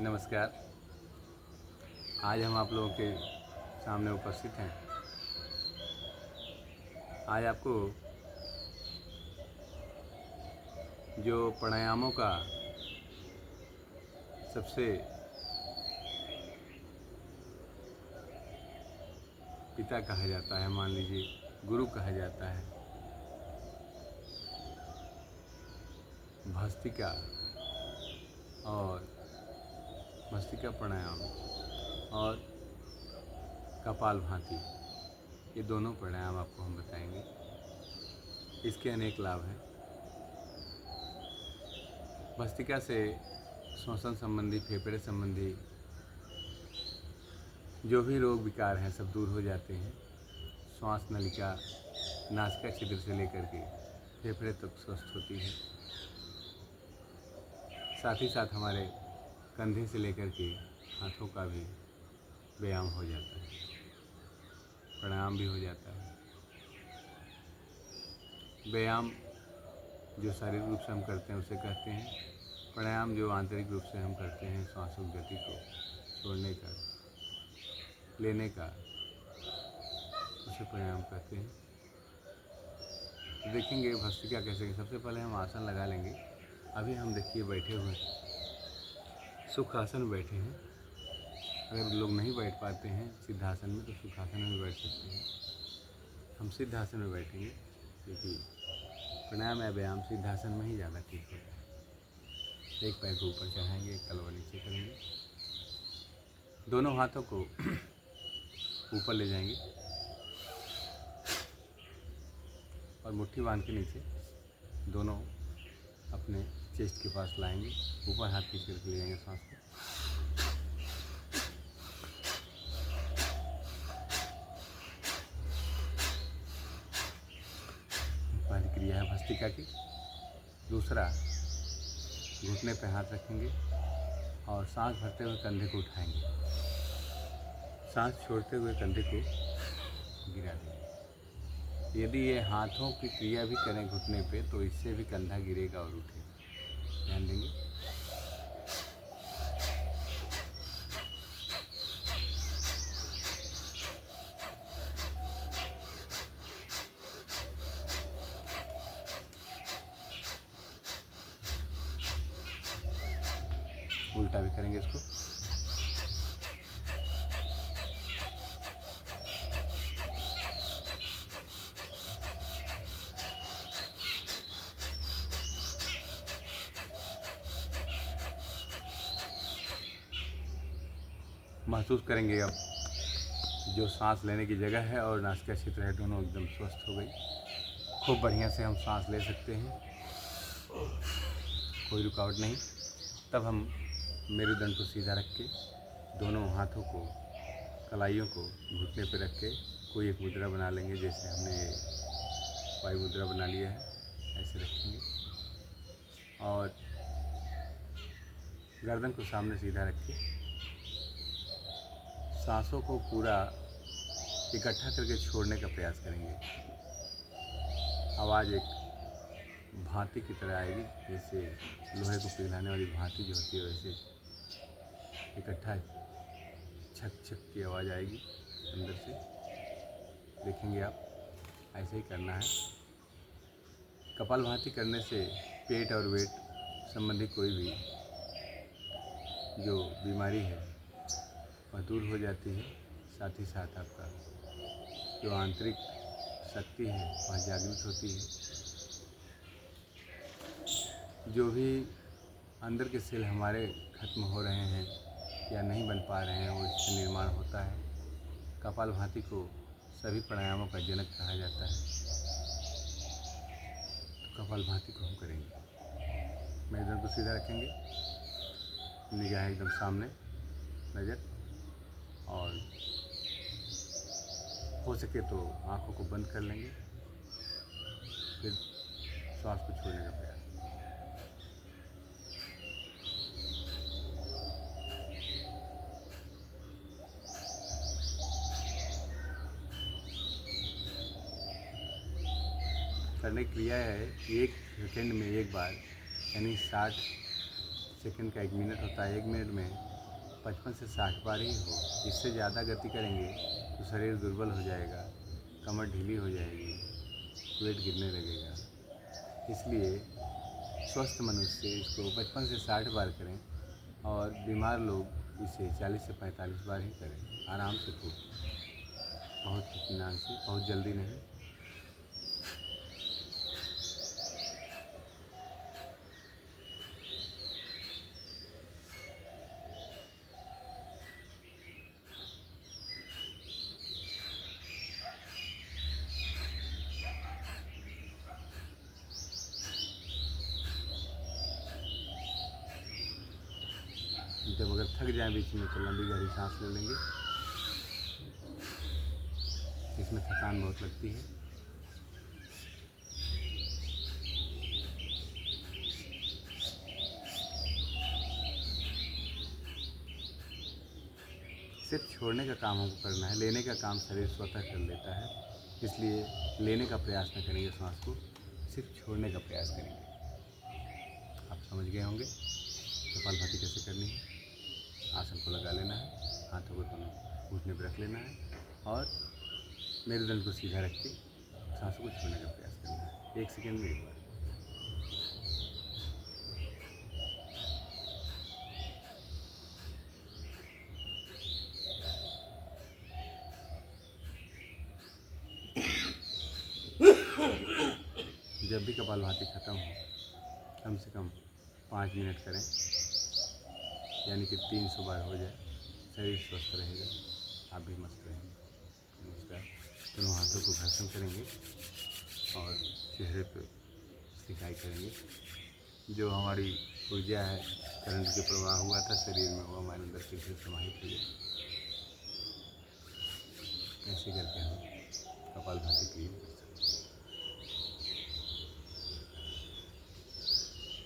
नमस्कार। आज हम आप लोगों के सामने उपस्थित हैं। आज आपको जो प्राणायामों का सबसे पिता कहा जाता है, मान लीजिए गुरु कहा जाता है, भस्त्रिका और भस्त्रिका प्राणायाम और कपालभाति, ये दोनों प्राणायाम आपको हम बताएंगे। इसके अनेक लाभ हैं। भस्त्रिका से श्वसन संबंधी, फेफड़े संबंधी जो भी रोग विकार हैं सब दूर हो जाते हैं। श्वास नलिका नासिका छिद्र से लेकर के फेफड़े तक स्वस्थ होती है। साथ ही साथ हमारे कंधे से लेकर के हाथों का भी व्यायाम हो जाता है, प्राणायाम भी हो जाता है। व्यायाम जो शारीरिक रूप से हम करते हैं उसे कहते हैं। प्राणायाम जो आंतरिक रूप से हम करते हैं, श्वासों की गति को छोड़ने का, लेने का, उसे प्राणायाम कहते हैं। तो देखेंगे भस्त्रिका कैसे। सबसे पहले हम आसन लगा लेंगे। अभी हम देखिए बैठे हुए हैं, सुखासन में बैठे हैं। अगर लोग नहीं बैठ पाते हैं सिद्धासन में तो सुखासन में बैठ सकते हैं। हम सिद्धासन में बैठेंगे क्योंकि प्राणायाम या व्यायाम सिद्धासन में ही ज़्यादा ठीक होता है। एक पैर को ऊपर चढ़ाएंगे, एक तलवा नीचे करेंगे, दोनों हाथों को ऊपर ले जाएंगे और मुट्ठी बांध के नीचे दोनों अपने चेस्ट के पास लाएंगे। ऊपर हाथ खींच करके ले जाएंगे सांस को। पहली क्रिया है भस्त्रिका की। दूसरा, घुटने पे हाथ रखेंगे और सांस भरते हुए कंधे को उठाएंगे। सांस छोड़ते हुए कंधे को गिरा देंगे। यदि ये हाथों की क्रिया भी करें घुटने पे तो इससे भी कंधा गिरेगा और उठेगा। ध्यान देंगे। उल्टा भी करेंगे इसको। महसूस करेंगे अब जो सांस लेने की जगह है और नासिका क्षेत्र है दोनों एकदम स्वस्थ हो गई। खूब बढ़िया से हम सांस ले सकते हैं, कोई रुकावट नहीं। तब हम मेरुदंड को सीधा रख के दोनों हाथों को, कलाइयों को घुटने पर रख के कोई एक मुद्रा बना लेंगे। जैसे हमने वायु मुद्रा बना लिया है, ऐसे रखेंगे और गर्दन को सामने सीधा रख के सांसों को पूरा इकट्ठा करके छोड़ने का प्रयास करेंगे। आवाज़ एक भांति की तरह आएगी, जैसे लोहे को पिघलाने वाली भांति जो होती है वैसे इकट्ठा छक छक की आवाज़ आएगी अंदर से। देखेंगे आप, ऐसे ही करना है। कपालभाति करने से पेट और वेट संबंधी कोई भी जो बीमारी है वह दूर हो जाती है। साथ ही साथ आपका जो आंतरिक शक्ति है वह जागृत होती है। जो भी अंदर के सेल हमारे खत्म हो रहे हैं या नहीं बन पा रहे हैं वो इससे निर्माण होता है। कपालभाति को सभी प्राणायामों का जनक कहा जाता है। तो कपालभाति को हम करेंगे। मेरुदंड को सीधा रखेंगे, निगाह एकदम सामने, नज़र, और हो सके तो आँखों को बंद कर लेंगे। फिर श्वास को छोड़ने का प्रयास। करने की क्रिया है 1 सेकंड में एक बार, यानी 60 सेकंड का 1 मिनट होता है। 1 मिनट में 55 से 60 बार ही हो। इससे ज़्यादा गति करेंगे तो शरीर दुर्बल हो जाएगा, कमर ढीली हो जाएगी, वेट गिरने लगेगा। इसलिए स्वस्थ मनुष्य इसको 55 से 60 बार करें और बीमार लोग इसे 40 से 45 बार ही करें, आराम से खूब, बहुत इत्मीनान से, बहुत जल्दी नहीं। जब अगर थक जाए बीच में तो लंबी गहरी सांस ले लेंगे। इसमें थकान बहुत लगती है। सिर्फ छोड़ने का काम हमको करना है, लेने का काम शरीर स्वतः कर लेता है। इसलिए लेने का प्रयास न करेंगे, सांस को सिर्फ छोड़ने का प्रयास करेंगे। आप समझ गए होंगे कपालभाति कैसे करनी है। आसन को लगा लेना है, हाथों को दोनों घुटने पर रख लेना है और मेरुदंड को सीधा रख के सांसों को छोड़ने का प्रयास करना है। 1 सेकेंड में एक बार। जब भी कपालभाति खत्म हो कम से कम 5 मिनट करें, यानी कि 300 बार हो जाए। शरीर स्वस्थ रहेगा, आप भी मस्त रहेंगे। नमस्कार। दोनों हाथों को घर्षण करेंगे और चेहरे पर सिकाई करेंगे। जो हमारी ऊर्जा है, करंट के प्रवाह हुआ था शरीर में, वो हमारे अंदर फिर से समाहित हो जाए। ऐसे करके हम कपालभाति की